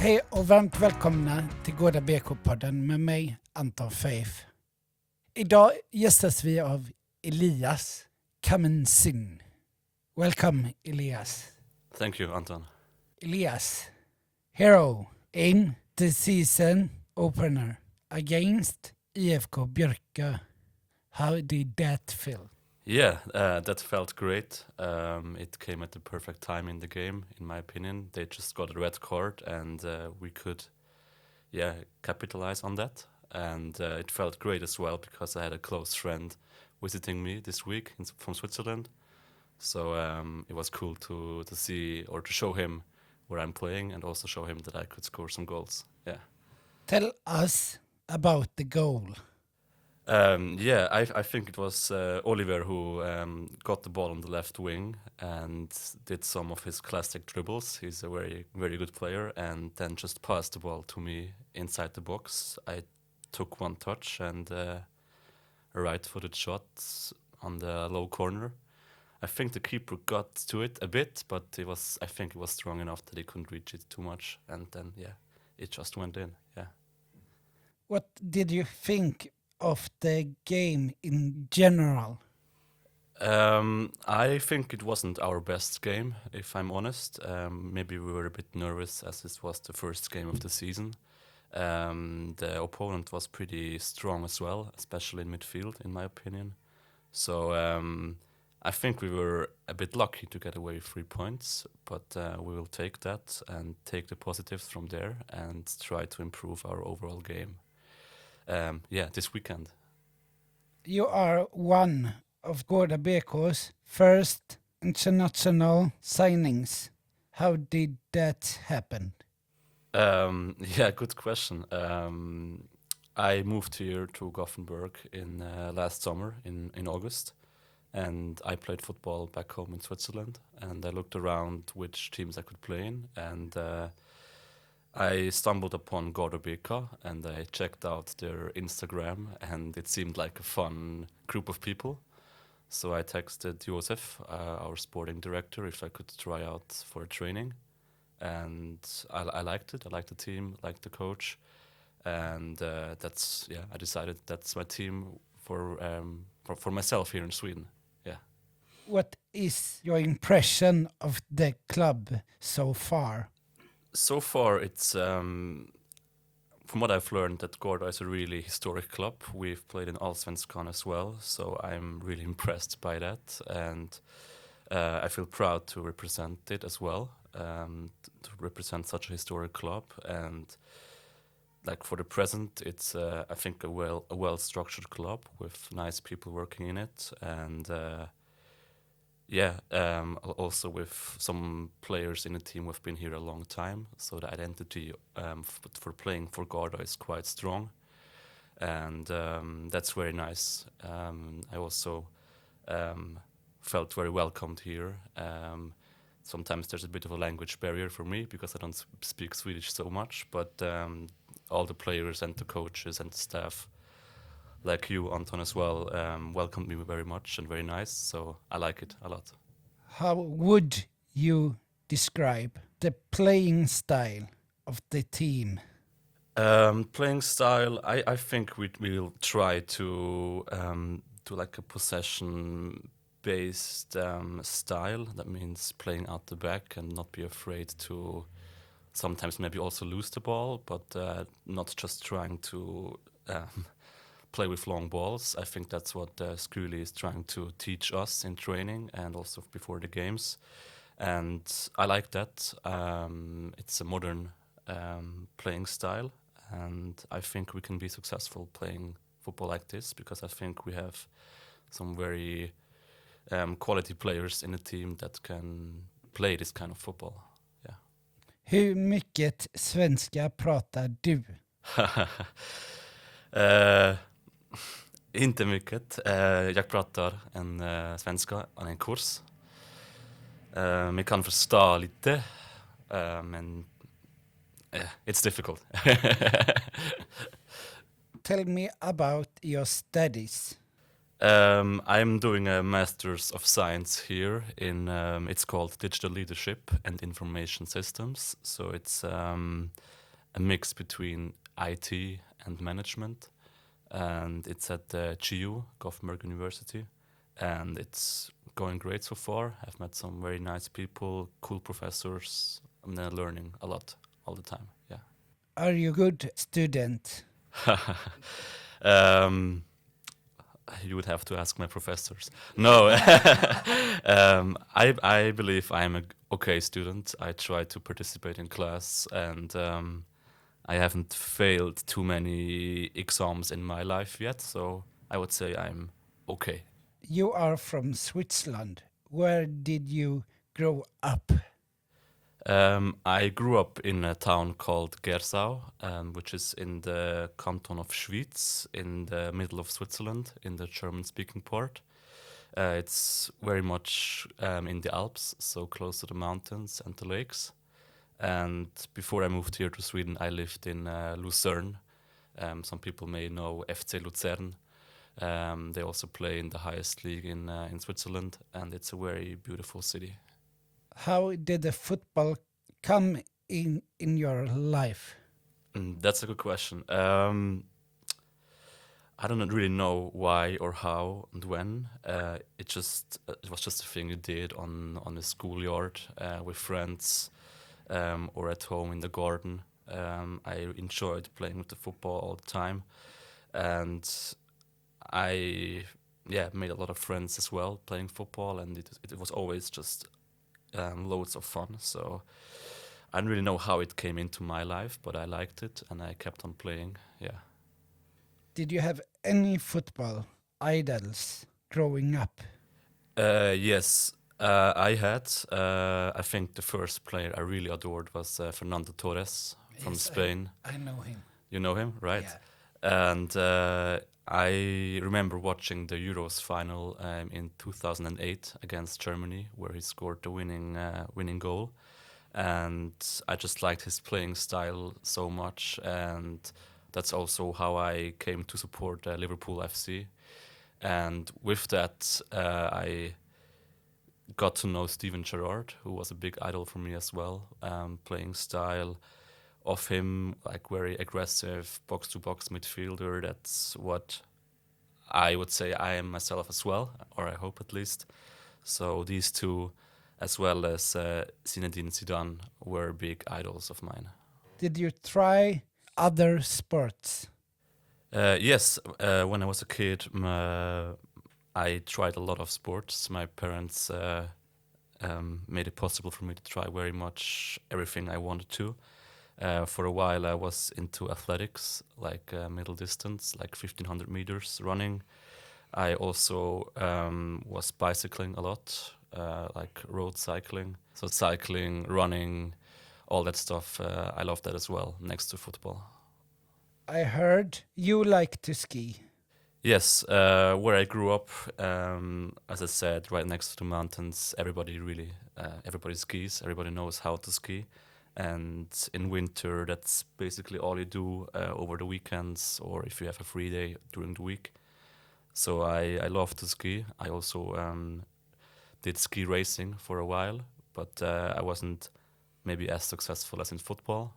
Hej och varmt välkomna till Gårda BK-podden med mig, Anton Feiff. Idag gästas vi av Elias Camenzind. Welcome, Elias. Thank you, Anton. Elias, hero in the season opener against IFK Björkö. How did that feel? Yeah, that felt great. It came at the perfect time in the game, in my opinion. They just got a red card, and we could, capitalize on that. And it felt great as well because I had a close friend visiting me this week from Switzerland. So it was cool to see or to show him where I'm playing, and also show him that I could score some goals. Yeah. Tell us about the goal. I think it was Oliver who got the ball on the left wing and did some of his classic dribbles. He's a very, very good player, and then just passed the ball to me inside the box. I took one touch and a right-footed shot on the low corner. I think the keeper got to it a bit, but I think it was strong enough that he couldn't reach it too much, and then it just went in. Yeah. What did you think of the game in general? I think it wasn't our best game, if I'm honest. Maybe we were a bit nervous as this was the first game of the season. The opponent was pretty strong as well, especially in midfield, in my opinion. So I think we were a bit lucky to get away 3 points, but we will take that and take the positives from there and try to improve our overall game. This weekend. You are one of Gårda BK's first international signings. How did that happen? Good question. I moved here to Gothenburg in last summer in August, and I played football back home in Switzerland, and I looked around which teams I could play in, and I stumbled upon Gårda BK, and I checked out their Instagram, and it seemed like a fun group of people. So I texted Josef, our sporting director, if I could try out for a training. And I liked it. I liked the team, liked the coach. And I decided that's my team for myself here in Sweden. Yeah. What is your impression of the club so far? So far, it's from what I've learned that Gårda is a really historic club. We've played in Allsvenskan as well, so I'm really impressed by that, and I feel proud to represent it as well, to represent such a historic club. And like for the present, it's I think a well structured club with nice people working in it, and also with some players in the team who have been here a long time, so the identity for playing for Gårda is quite strong, and that's very nice. I also felt very welcomed here. Sometimes there's a bit of a language barrier for me because I don't speak Swedish so much, but all the players and the coaches and the staff, like you, Anton, as well, welcomed me very much and very nice, so I like it a lot. How would you describe the playing style of the team? Playing style, I think we'll try to do like a possession-based style. That means playing out the back and not be afraid to sometimes maybe also lose the ball, but not just trying to play with long balls. I think that's what Skuli is trying to teach us in training and also before the games. And I like that. It's a modern playing style, and I think we can be successful playing football like this because I think we have some very quality players in the team that can play this kind of football. Yeah. Hur mycket svenska pratar du? Inte mycket. Jag pratar en svenska, en kurs. Jag kan förstå lite, men it's difficult. Tell me about your studies. I'm doing a Master's of Science here in, it's called Digital Leadership and Information Systems. So it's a mix between IT and management. And it's at the GU, Gothenburg University. And it's going great so far. I've met some very nice people, cool professors. I'm learning a lot all the time, yeah. Are you a good student? You would have to ask my professors. No, I believe I'm a okay student. I try to participate in class, and I haven't failed too many exams in my life yet. So I would say I'm okay. You are from Switzerland. Where did you grow up? I grew up in a town called Gersau, which is in the canton of Schwyz, in the middle of Switzerland, in the German-speaking part. It's very much in the Alps, so close to the mountains and the lakes. And before I moved here to Sweden, I lived in Lucerne. Some people may know FC Luzern. They also play in the highest league in Switzerland, and it's a very beautiful city. How did the football come in your life? That's a good question. I don't really know why or how and when. It was just a thing you did on the schoolyard with friends or at home in the garden. I enjoyed playing with the football all the time, and I made a lot of friends as well playing football, and it was always just loads of fun. So I don't really know how it came into my life, but I liked it and I kept on playing. Yeah. Did you have any football idols growing up? Yes, I had. I think the first player I really adored was Fernando Torres from Spain. I know him. You know him, right? Yeah. And I remember watching the Euros final in 2008 against Germany, where he scored the winning goal. And I just liked his playing style so much, and that's also how I came to support Liverpool FC. And with that, I got to know Steven Gerrard, who was a big idol for me as well. Playing style of him, like very aggressive box-to-box midfielder. That's what I would say I am myself as well, or I hope at least. So these two, as well as Zinedine Zidane, were big idols of mine. Did you try other sports? Yes, when I was a kid, I tried a lot of sports. My parents made it possible for me to try very much everything I wanted to. For a while, I was into athletics, like middle distance, like 1500 meters running. I also was bicycling a lot, like road cycling. So cycling, running, all that stuff, I love that as well, next to football. I heard you like to ski. Yes, where I grew up, as I said, right next to the mountains, everybody skis, everybody knows how to ski. And in winter, that's basically all you do over the weekends, or if you have a free day during the week. So I love to ski. I also did ski racing for a while, but I wasn't maybe as successful as in football.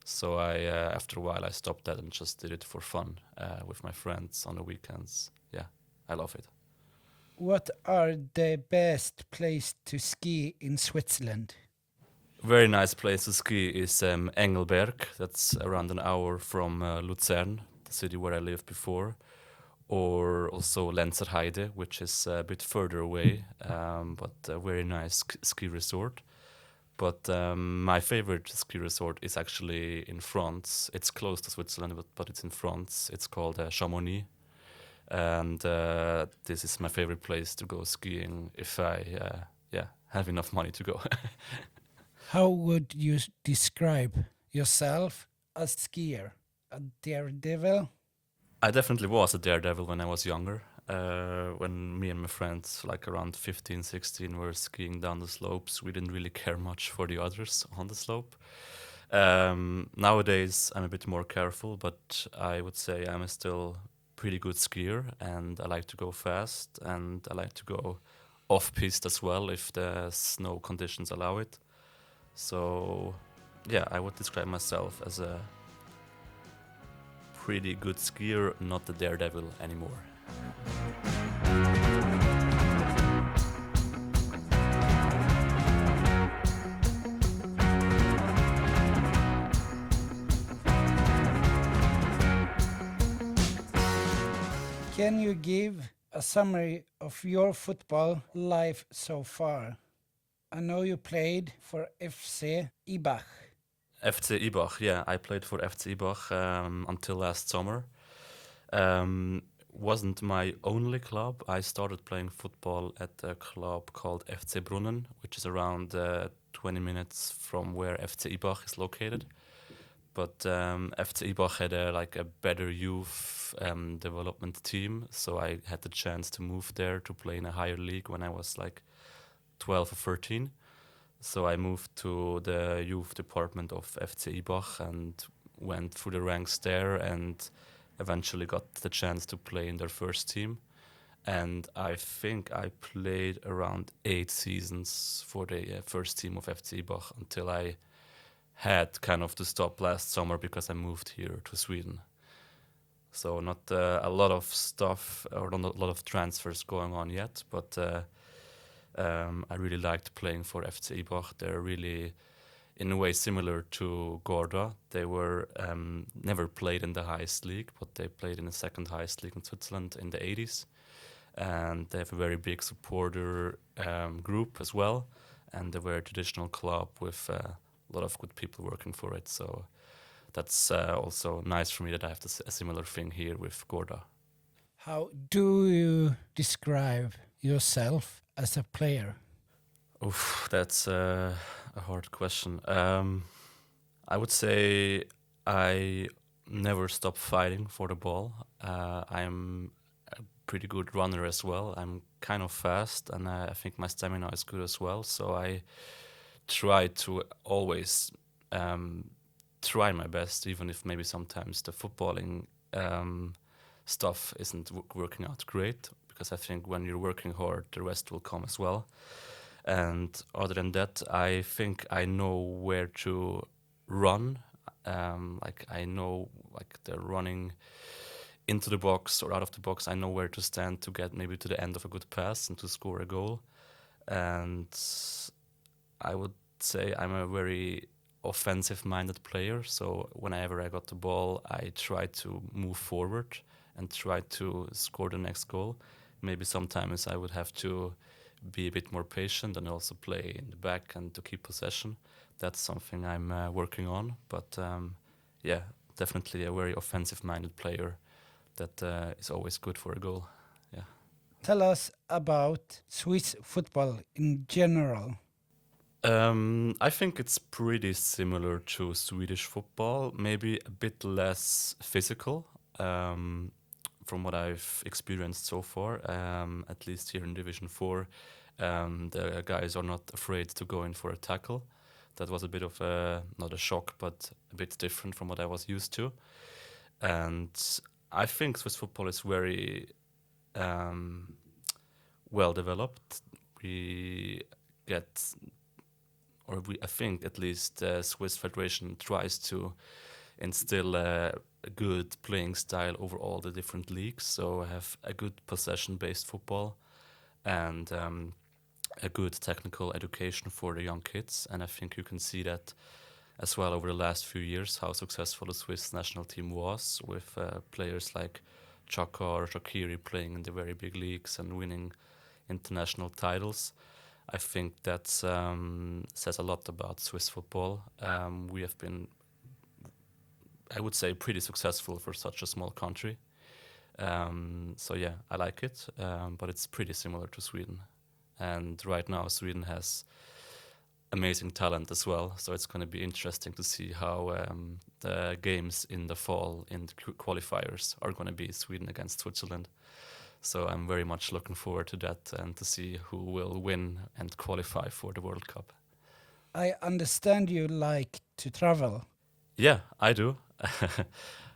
So after a while, I stopped that and just did it for fun with my friends on the weekends. Yeah, I love it. What are the best place to ski in Switzerland? Very nice place to ski is Engelberg. That's around an hour from Luzern, the city where I lived before. Or also Lenzerheide, which is a bit further away, but a very nice ski resort. But my favorite ski resort is actually in France. It's close to Switzerland, but it's in France. It's called Chamonix. And this is my favorite place to go skiing if I have enough money to go. How would you describe yourself as skier? A daredevil? I definitely was a daredevil when I was younger. When me and my friends, like around 15, 16, were skiing down the slopes, we didn't really care much for the others on the slope. Nowadays, I'm a bit more careful, but I would say I'm still pretty good skier, and I like to go fast, and I like to go off-piste as well if the snow conditions allow it. So, yeah, I would describe myself as a pretty good skier, not the daredevil anymore. Can you give a summary of your football life so far? I know you played for FC Ibach. FC Ibach, yeah, I played for FC Ibach until last summer. Wasn't my only club. I started playing football at a club called FC Brunnen, which is around 20 minutes from where FC Ibach is located. But FC Ibach had a better youth development team, so I had the chance to move there to play in a higher league when I was like 12 or 13. So I moved to the youth department of FC Ibach and went through the ranks there, and eventually got the chance to play in their first team. And I think I played around 8 seasons for the first team of FC Ibach until I had kind of to stop last summer because I moved here to Sweden. So not a lot of stuff or not a lot of transfers going on yet, but I really liked playing for FC Ibach. They're really, in a way, similar to Gårda. They were never played in the highest league, but they played in the second highest league in Switzerland in the 80s. And they have a very big supporter group as well. And they were a traditional club with a lot of good people working for it. So that's also nice for me that I have a similar thing here with Gårda. How do you describe yourself as a player? Oof, that's a hard question. I would say I never stop fighting for the ball. I'm a pretty good runner as well. I'm kind of fast, and I think my stamina is good as well. So I try to always try my best, even if maybe sometimes the footballing stuff isn't working out great, because I think when you're working hard, the rest will come as well. And other than that, I think I know where to run. I know the running into the box or out of the box. I know where to stand to get maybe to the end of a good pass and to score a goal. And I would say I'm a very offensive-minded player. So whenever I got the ball, I try to move forward and try to score the next goal. Maybe sometimes I would have to be a bit more patient and also play in the back and to keep possession. That's something I'm working on. But yeah, definitely a very offensive-minded player that is always good for a goal. Yeah. Tell us about Swiss football in general. I think it's pretty similar to Swedish football, maybe a bit less physical. From what I've experienced so far, at least here in Division 4, the guys are not afraid to go in for a tackle. That was a bit of not a shock, but a bit different from what I was used to. And I think Swiss football is very well developed. I think at least the Swiss Federation tries to instill a good playing style over all the different leagues. So have a good possession-based football and a good technical education for the young kids. And I think you can see that as well over the last few years, how successful the Swiss national team was with players like Chaka or Shaqiri playing in the very big leagues and winning international titles. I think that says a lot about Swiss football. We have been, I would say, pretty successful for such a small country. So yeah, I like it, but it's pretty similar to Sweden. And right now Sweden has amazing talent as well, so it's going to be interesting to see how the games in the fall in the qualifiers are going to be Sweden against Switzerland. So I'm very much looking forward to that and to see who will win and qualify for the World Cup. I understand you like to travel. Yeah, I do.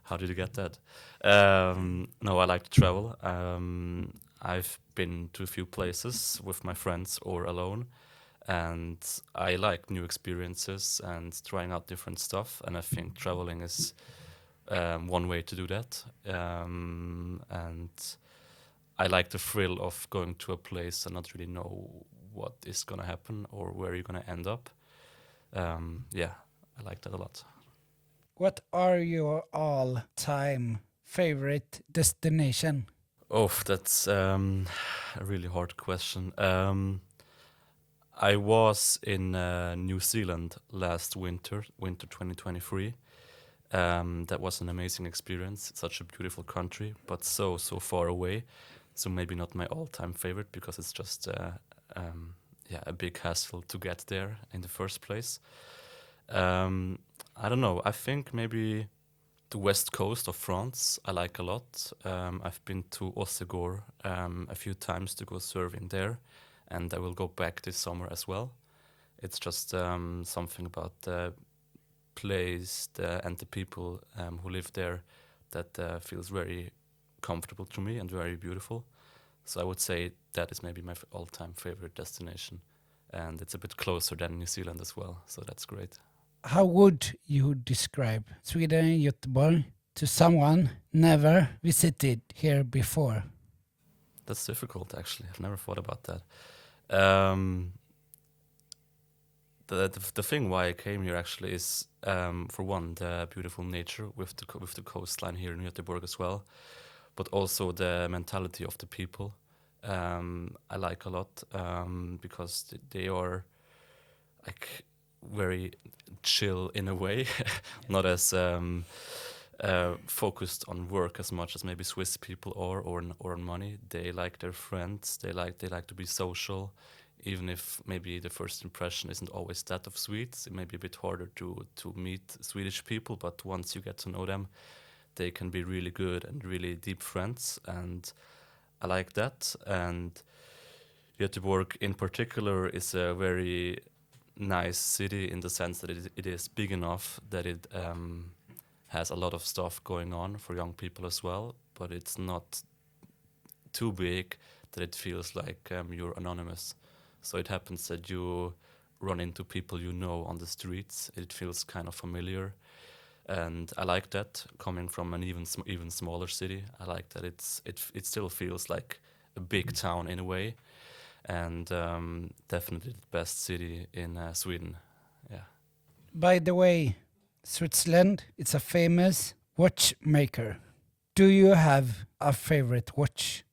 How did you get that? No, I like to travel. I've been to a few places with my friends or alone, and I like new experiences and trying out different stuff. And I think traveling is one way to do that. And I like the thrill of going to a place and not really know what is going to happen or where you're going to end up. Yeah, I like that a lot. What are your all-time favorite destination? Oh, that's a really hard question. I was in New Zealand last winter 2023. That was an amazing experience. It's such a beautiful country, but so far away. So maybe not my all-time favorite because it's just a big hassle to get there in the first place. I don't know. I think maybe the west coast of France I like a lot. I've been to Osegor a few times to go surfing there, and I will go back this summer as well. It's just something about the place and the people who live there that feels very comfortable to me and very beautiful. So I would say that is maybe my all-time favorite destination, and it's a bit closer than New Zealand as well, so that's great. How would you describe Sweden, Göteborg, to someone never visited here before? That's difficult, actually. I've never thought about that. The thing why I came here actually is, for one, the beautiful nature with the coastline here in Göteborg as well, but also the mentality of the people. I like a lot because they are like very chill in a way, not as focused on work as much as maybe Swiss people are, or on money. They like their friends. They like to be social, even if maybe the first impression isn't always that of Swedes. It may be a bit harder to meet Swedish people, but once you get to know them, they can be really good and really deep friends, and I like that. And Göteborg in particular is a very nice city in the sense that it is big enough that it has a lot of stuff going on for young people as well, but it's not too big that it feels like you're anonymous. So it happens that you run into people you know on the streets. It feels kind of familiar, and I like that. Coming from an even smaller city, I like that it still feels like a big town in a way, and definitely the best city in Sweden. Yeah. By the way, Switzerland, it's a famous watchmaker. Do you have a favorite watch?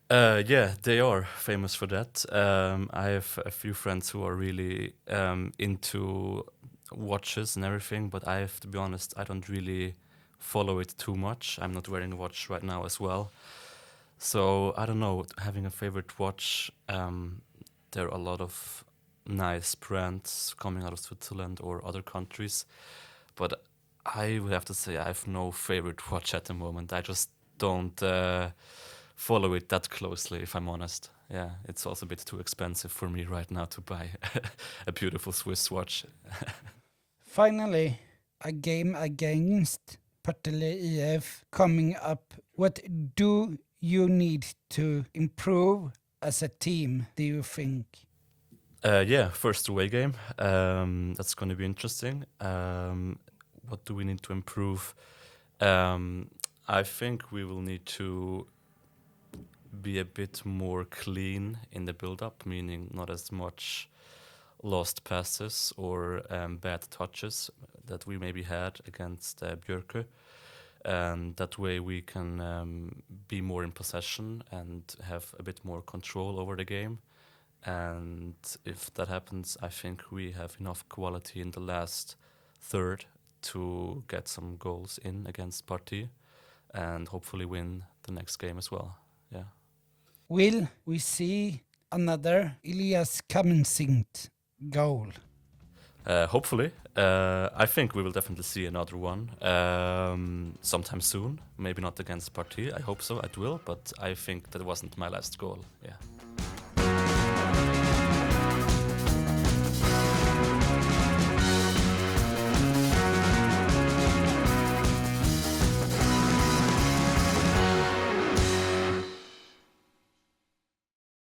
Yeah, they are famous for that. I have a few friends who are really into watches and everything, but I have to be honest, I don't really follow it too much. I'm not wearing a watch right now as well. So I don't know, having a favorite watch, there are a lot of nice brands coming out of Switzerland or other countries, but I would have to say I have no favorite watch at the moment. I just don't follow it that closely, if I'm honest. Yeah, it's also a bit too expensive for me right now to buy a beautiful Swiss watch. Finally, a game against Partille IF coming up. What do you need to improve as a team, do you think? Yeah, first away game. That's going to be interesting. What do we need to improve? I think we will need to be a bit more clean in the build-up, meaning not as much lost passes or bad touches that we maybe had against Björkö. And that way we can be more in possession and have a bit more control over the game. And if that happens, I think we have enough quality in the last third to get some goals in against Partille and hopefully win the next game as well. Yeah. Will we see another Elias Camenzind goal? Hopefully. I think we will definitely see another one sometime soon. Maybe not against Partille. I hope so. It will. But I think that wasn't my last goal. Yeah.